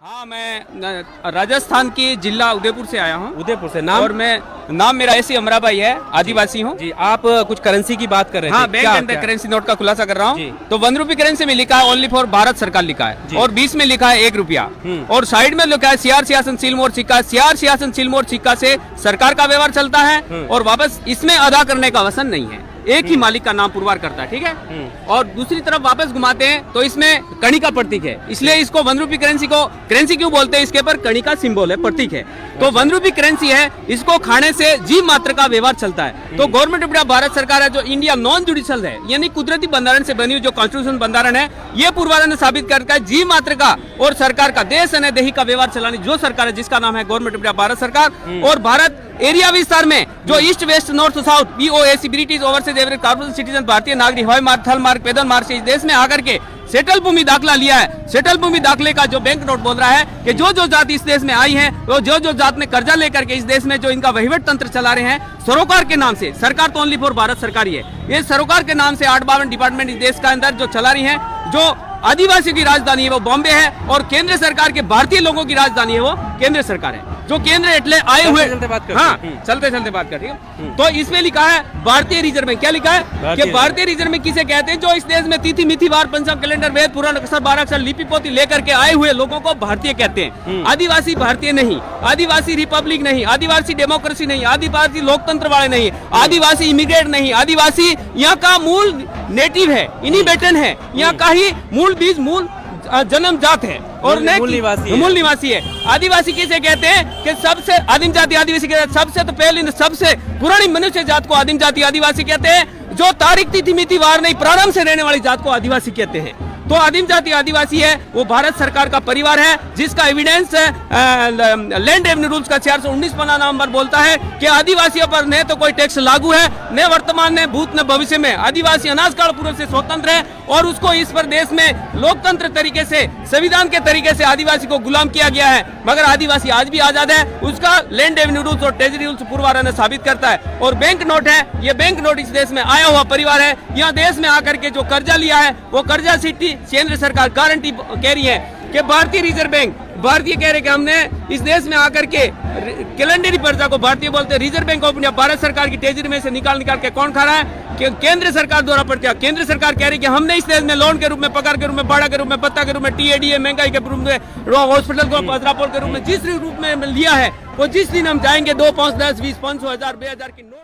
हाँ, मैं राजस्थान की जिला उदयपुर से आया हूँ। उदयपुर से। नाम? और नाम मेरा ऐसी अमराबाई है, आदिवासी हूँ जी। आप कुछ करेंसी की बात कर रहे थे। हाँ, बैंक अंदर करेंसी नोट का खुलासा कर रहा हूँ। तो 1 रुपये करेंसी में लिखा है ओनली फॉर भारत सरकार लिखा है, और 20 में लिखा है 1 रुपया, और साइड में लिखा है सीआर सियासन सिलमोर सिक्का। सीआर सियासन सिलमोर सिक्का से सरकार का व्यवहार चलता है, और वापस इसमें अदा करने का वसन नहीं है, एक ही मालिक का नाम पुरवार करता है, ठीक है। और दूसरी तरफ वापस घुमाते हैं तो इसमें कणी का प्रतीक है, इसलिए इसको 1 रुपये करेंसी को करेंसी क्यों बोलते हैं, इसके पर कणी का सिंबल है, प्रतीक है। तो 1 रुपये करेंसी है, इसको खाने से जीव मात्र का व्यवहार चलता है। तो गवर्नमेंट ऑफ इंडिया भारत सरकार है जो इंडिया नॉन जुडिशियल है, यानी कुदरती बंधारण से बनी हुई जो कॉन्स्टिट्यूशन बंधारण है, ये पूर्वाधार ने साबित करता है जीव मात्र का और सरकार का देश अने देही का व्यवहार चलाने जो सरकार है जिसका नाम है गवर्नमेंट ऑफ इंडिया भारत सरकार। और भारत एरिया विस्तार में जो east west north south BOAC British overseas average corporate citizen भारतीय नागरिक हवाई मार्ग थल मार्ग पैदल मार्ग से इस देश में आकर के सेटल भूमि दाखिला लिया है। सेटल भूमि दाखिले का जो बैंक नोट बोल रहा है कि जो जो जात इस देश में आई है, वो जो जो जात ने कर्जा लेकर के इस देश में जो इनका वहीवट तंत्र चला रहे हैं सरोकार के नाम से, सरकार तो ओनली फॉर भारत सरकार ही है, ये सरोकार के नाम से 8-52 डिपार्टमेंट इस देश का अंदर जो चला रही है, जो आदिवासियों की राजधानी है वो बॉम्बे है, और केंद्र सरकार के भारतीय लोगों की राजधानी है वो केंद्र सरकार है, जो केंद्र एटले आए हुए चलते चलते बात कर, ठीक है। तो इसमें लिखा है भारतीय रिजर्व बैंक, क्या लिखा है कि भारतीय रिजर्व बैंक किसे कहते हैं, जो इस देश में तिथि मिथि वार पंचांग कैलेंडर वेद पुराण अक्षर 12 अक्षर लिपि पोथी लेकर के आए हुए लोगों को भारतीय कहते हैं। आदिवासी भारतीय नहीं, आदिवासी रिपब्लिक नहीं, आदिवासी डेमोक्रेसी नहीं, आदिवासी लोकतंत्र वाले नहीं, आदिवासी इमिग्रेट नहीं, आदिवासी यहाँ का मूल नेटिव है, इनिबेटन है, यहाँ का ही मूल बीज मूल जन्म जात है और मूल निवासी है। आदिवासी किसे कहते हैं कि सबसे आदिम जाति आदिवासी कहते हैं, सबसे तो पहले सबसे पुरानी मनुष्य जात को आदिम जाति आदिवासी कहते हैं, जो तारीख तिथि मिति वार नहीं प्रारंभ से रहने वाली जात को आदिवासी कहते हैं। तो आदिम जाति आदिवासी है वो भारत सरकार का परिवार है, जिसका एविडेंस लैंड रेवेन्यू रूल्स का 419 पन्ना नंबर बोलता है कि आदिवासियों पर न तो कोई टैक्स लागू है, न वर्तमान न भूत न भविष्य में। आदिवासी अनाज काल पूर्व से स्वतंत्र है, और उसको इस पर देश में लोकतंत्र तरीके से संविधान के तरीके से आदिवासी को गुलाम किया गया है, मगर आदिवासी आज भी आजाद है, उसका लैंड रेवेन्यू रूल्स और ट्रेजरी रूल्स पूर्वाधार ने साबित करता है। और बैंक नोट है, ये बैंक नोट इस देश में आया हुआ परिवार है, यहाँ देश में आकर के जो कर्जा लिया है वो कर्जा सीटी केंद्र सरकार गारंटी कह रही है कि भारतीय रिजर्व बैंक भारतीय कह रहे कि हमने इस देश में आकर के कैलेंडरी पर्चा को भारतीय बोलते हैं, reserve bank of India Bharat सरकार की ट्रेजरी में से निकाल के कौन खा रहा है कि केंद्र सरकार द्वारा पड़ता है। केंद्र सरकार कह रही कि हमने इस देश में लोन के रूप में, पगार के रूप में, भाड़ा के रूप में, पत्ता के रूप में, TADA महंगाई के रूप में, हॉस्पिटल को पत्रापोल के रूप में जिस रूप में लिया है, वो जिस दिन हम जाएंगे 2, 5, 10, 20, 500, 1000, 2000 की नोट